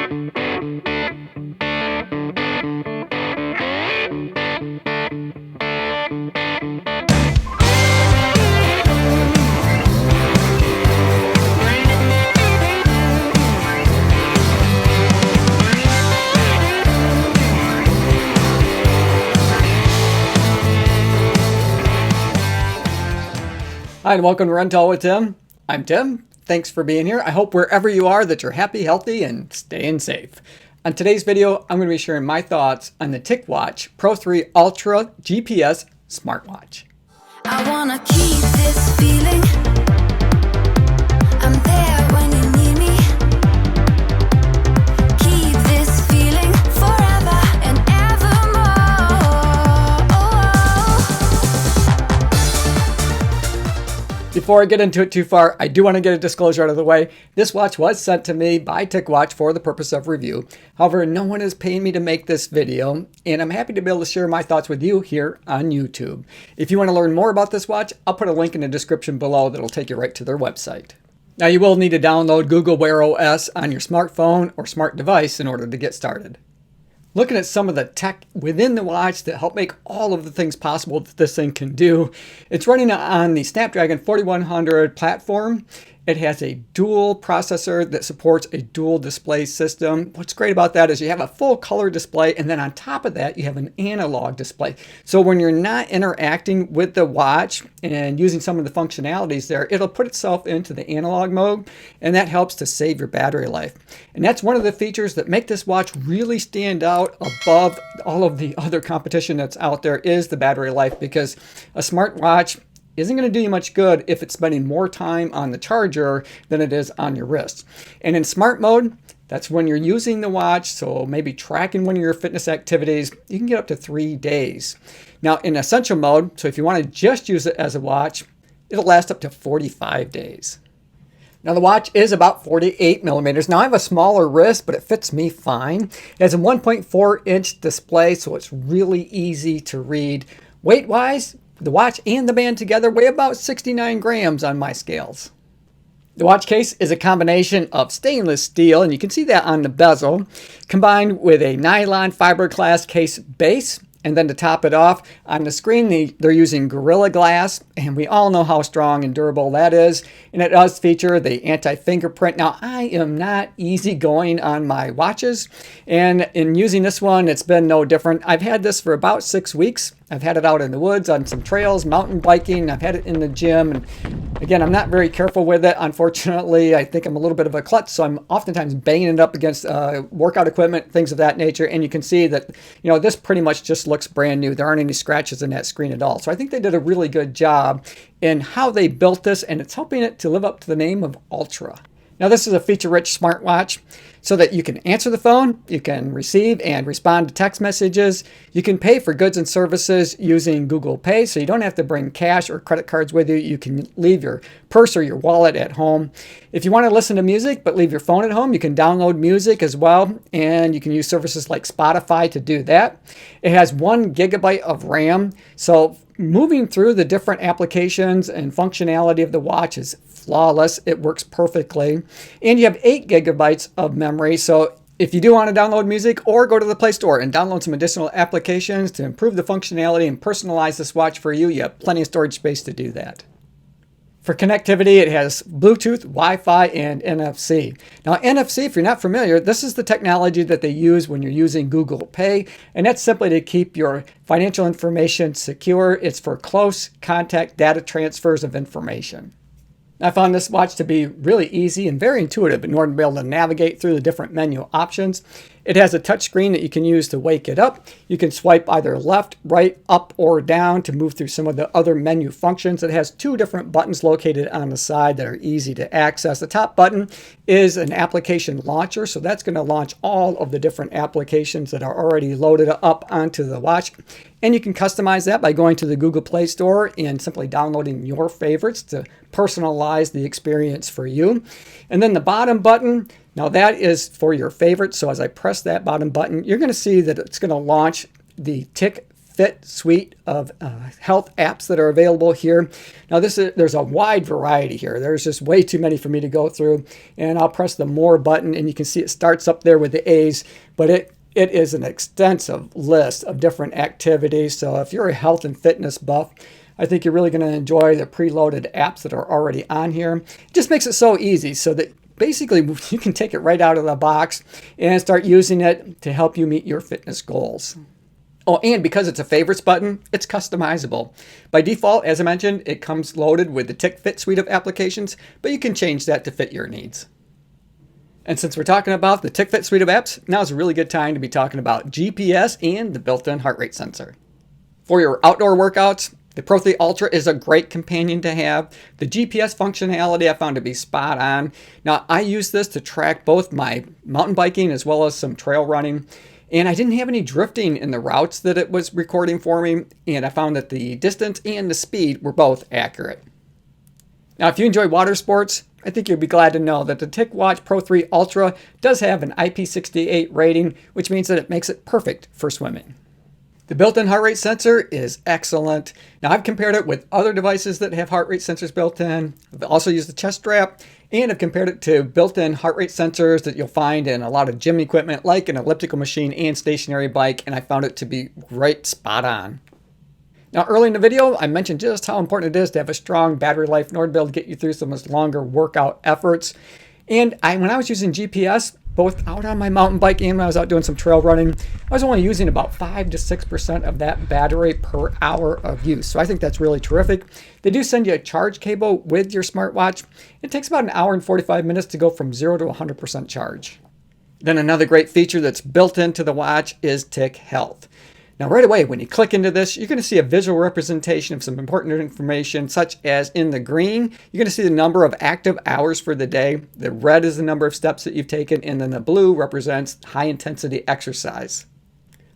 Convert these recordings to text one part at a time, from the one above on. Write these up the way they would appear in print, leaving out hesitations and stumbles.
Hi, and welcome to Run Tall with Tim. I'm Tim. Thanks for being here. I hope wherever you are that you're happy, healthy, and staying safe. On today's video, I'm going to be sharing my thoughts on the Ticwatch Pro 3 Ultra GPS Smartwatch. I wanna keep this feeling. I'm there when you need me. Keep this feeling forever and evermore. Before I get into it too far, I do want to get a disclosure out of the way. This watch was sent to me by Ticwatch for the purpose of review. However, no one is paying me to make this video, and I'm happy to be able to share my thoughts with you here on YouTube. If you want to learn more about this watch, I'll put a link in the description below that'll take you right to their website. Now, you will need to download Google Wear OS on your smartphone or smart device in order to get started. Looking at some of the tech within the watch that help make all of the things possible that this thing can do. It's running on the Snapdragon 4100 platform. It has a dual processor that supports a dual display system. What's great about that is you have a full color display, and then on top of that, you have an analog display. So when you're not interacting with the watch and using some of the functionalities there, it'll put itself into the analog mode, and that helps to save your battery life. And that's one of the features that make this watch really stand out above all of the other competition that's out there is the battery life, because a smartwatch isn't going to do you much good if it's spending more time on the charger than it is on your wrist. And in smart mode, that's when you're using the watch, so maybe tracking one of your fitness activities, you can get up to 3 days. Now in essential mode, so if you want to just use it as a watch, it'll last up to 45 days. Now the watch is about 48 millimeters. Now I have a smaller wrist, but it fits me fine. It has a 1.4-inch display, so it's really easy to read. Weight-wise, the watch and the band together weigh about 69 grams on my scales. The watch case is a combination of stainless steel, and you can see that on the bezel, combined with a nylon fiberglass case base. And then to top it off, on the screen, they're using Gorilla Glass, and we all know how strong and durable that is. And it does feature the anti-fingerprint. Now, I am not easygoing on my watches, and in using this one, it's been no different. I've had this for about 6 weeks. I've had it out in the woods on some trails, mountain biking. I've had it in the gym. And again, I'm not very careful with it. Unfortunately, I think I'm a little bit of a klutz, so I'm oftentimes banging it up against workout equipment, things of that nature. And you can see that, this pretty much just looks brand new. There aren't any scratches in that screen at all. So I think they did a really good job in how they built this, and it's helping it to live up to the name of Ultra. Now, this is a feature-rich smartwatch so that you can answer the phone, you can receive and respond to text messages, you can pay for goods and services using Google Pay, so you don't have to bring cash or credit cards with you. You can leave your purse or your wallet at home. If you want to listen to music but leave your phone at home, you can download music as well, and you can use services like Spotify to do that. It has 1 gigabyte of RAM, so moving through the different applications and functionality of the watch is flawless. It works perfectly. And you have 8 gigabytes of memory. So if you do want to download music, or go to the Play Store and download some additional applications to improve the functionality and personalize this watch for you, you have plenty of storage space to do that. For connectivity, it has Bluetooth, Wi-Fi, and NFC. Now, NFC, if you're not familiar, this is the technology that they use when you're using Google Pay, and that's simply to keep your financial information secure. It's for close contact data transfers of information. I found this watch to be really easy and very intuitive in order to be able to navigate through the different menu options. It has a touch screen that you can use to wake it up. You can swipe either left, right, up, or down to move through some of the other menu functions. It has 2 different buttons located on the side that are easy to access. The top button is an application launcher, so that's going to launch all of the different applications that are already loaded up onto the watch. And you can customize that by going to the Google Play Store and simply downloading your favorites to personalize the experience for you. And then the bottom button, now that is for your favorites. So as I press that bottom button, you're going to see that it's going to launch the Tic Fit suite of health apps that are available here. Now there's a wide variety here. There's just way too many for me to go through, and I'll press the more button and you can see it starts up there with the A's, but it is an extensive list of different activities. So if you're a health and fitness buff, I think you're really going to enjoy the preloaded apps that are already on here. It just makes it so easy so that basically you can take it right out of the box and start using it to help you meet your fitness goals. Oh, and because it's a favorites button, it's customizable. By default, as I mentioned, it comes loaded with the Tic Fit suite of applications, but you can change that to fit your needs. And since we're talking about the Tic Fit suite of apps, now is a really good time to be talking about GPS and the built-in heart rate sensor. For your outdoor workouts, the Pro 3 Ultra is a great companion to have. The GPS functionality I found to be spot on. Now, I use this to track both my mountain biking as well as some trail running. And I didn't have any drifting in the routes that it was recording for me, and I found that the distance and the speed were both accurate. Now, if you enjoy water sports, I think you'll be glad to know that the Ticwatch Pro 3 Ultra does have an IP68 rating, which means that it makes it perfect for swimming. The built-in heart rate sensor is excellent. Now, I've compared it with other devices that have heart rate sensors built in. I've also used the chest strap, and I've compared it to built-in heart rate sensors that you'll find in a lot of gym equipment like an elliptical machine and stationary bike, and I found it to be right spot on. Now, early in the video, I mentioned just how important it is to have a strong battery life in order to be able to get you through some of those longer workout efforts. And when I was using GPS, both out on my mountain bike and when I was out doing some trail running, I was only using about 5 to 6% of that battery per hour of use. So I think that's really terrific. They do send you a charge cable with your smartwatch. It takes about an hour and 45 minutes to go from 0 to 100% charge. Then another great feature that's built into the watch is Tic Health. Now, right away, when you click into this, you're going to see a visual representation of some important information, such as in the green, you're going to see the number of active hours for the day. The red is the number of steps that you've taken, and then the blue represents high-intensity exercise.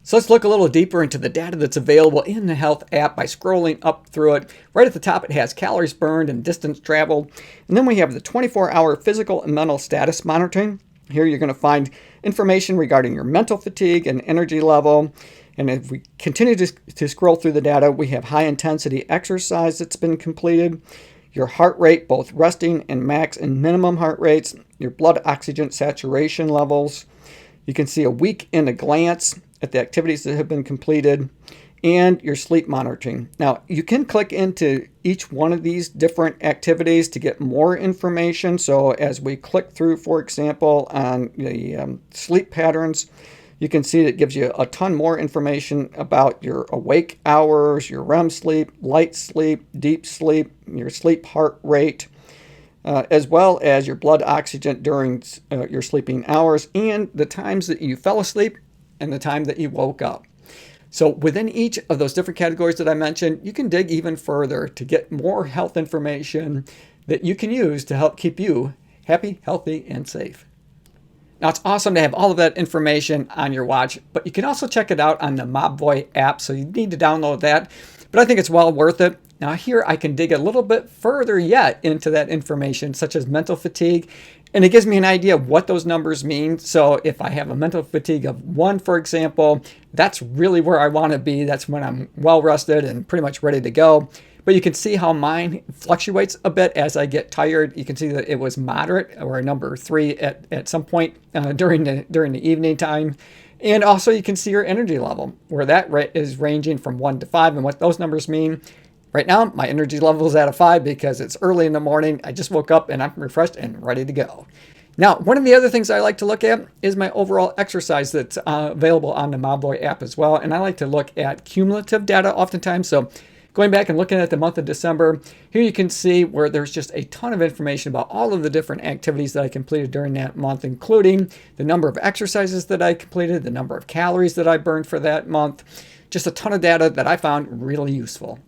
So let's look a little deeper into the data that's available in the Health app by scrolling up through it. Right at the top, it has calories burned and distance traveled. And then we have the 24-hour physical and mental status monitoring. Here you're going to find information regarding your mental fatigue and energy level. And if we continue to scroll through the data, we have high intensity exercise that's been completed, your heart rate, both resting and max and minimum heart rates, your blood oxygen saturation levels. You can see a week in a glance at the activities that have been completed, and your sleep monitoring. Now, you can click into each one of these different activities to get more information. So as we click through, for example, on the sleep patterns, you can see that it gives you a ton more information about your awake hours, your REM sleep, light sleep, deep sleep, your sleep heart rate, as well as your blood oxygen during your sleeping hours, and the times that you fell asleep and the time that you woke up. So within each of those different categories that I mentioned, you can dig even further to get more health information that you can use to help keep you happy, healthy, and safe. Now, it's awesome to have all of that information on your watch, but you can also check it out on the Mobvoi app, so you need to download that. But I think it's well worth it. Now, here I can dig a little bit further yet into that information, such as mental fatigue, and it gives me an idea of what those numbers mean. So if I have a mental fatigue of 1, for example, that's really where I want to be. That's when I'm well rested and pretty much ready to go. But you can see how mine fluctuates a bit as I get tired. You can see that it was moderate, or a number 3 at some point during the evening time. And also you can see your energy level, where that is ranging from 1 to 5, and what those numbers mean. Right now, my energy level is at a 5 because it's early in the morning. I just woke up and I'm refreshed and ready to go. Now, one of the other things I like to look at is my overall exercise that's available on the Mobvoi app as well. And I like to look at cumulative data oftentimes. So going back and looking at the month of December, here you can see where there's just a ton of information about all of the different activities that I completed during that month, including the number of exercises that I completed, the number of calories that I burned for that month. Just a ton of data that I found really useful.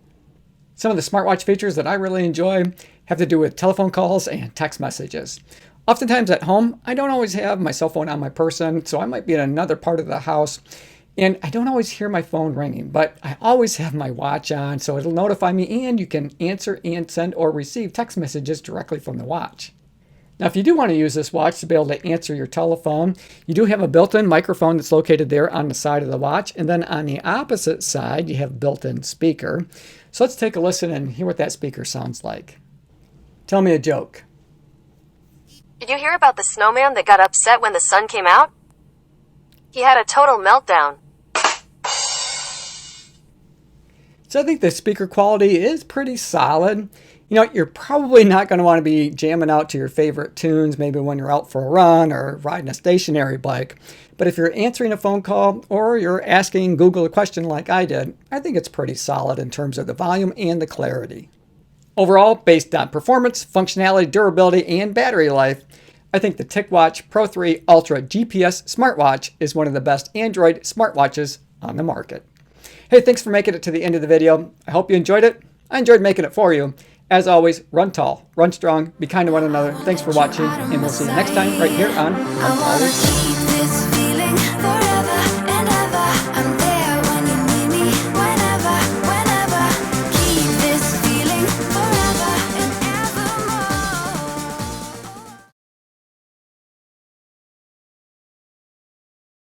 Some of the smartwatch features that I really enjoy have to do with telephone calls and text messages. Oftentimes at home, I don't always have my cell phone on my person, so I might be in another part of the house, and I don't always hear my phone ringing, but I always have my watch on, so it'll notify me, and you can answer and send or receive text messages directly from the watch. Now, if you do want to use this watch to be able to answer your telephone, you do have a built-in microphone that's located there on the side of the watch. And then on the opposite side, you have a built-in speaker. So let's take a listen and hear what that speaker sounds like. Tell me a joke. Did you hear about the snowman that got upset when the sun came out? He had a total meltdown. So I think the speaker quality is pretty solid. You know, you're probably not going to want to be jamming out to your favorite tunes, maybe when you're out for a run or riding a stationary bike. But if you're answering a phone call or you're asking Google a question like I did, I think it's pretty solid in terms of the volume and the clarity. Overall, based on performance, functionality, durability, and battery life, I think the Ticwatch Pro 3 Ultra GPS Smartwatch is one of the best Android smartwatches on the market. Hey, thanks for making it to the end of the video. I hope you enjoyed it. I enjoyed making it for you. As always, run tall, run strong, be kind to one another. Thanks for watching, and we'll see you next time right here on Run Tall.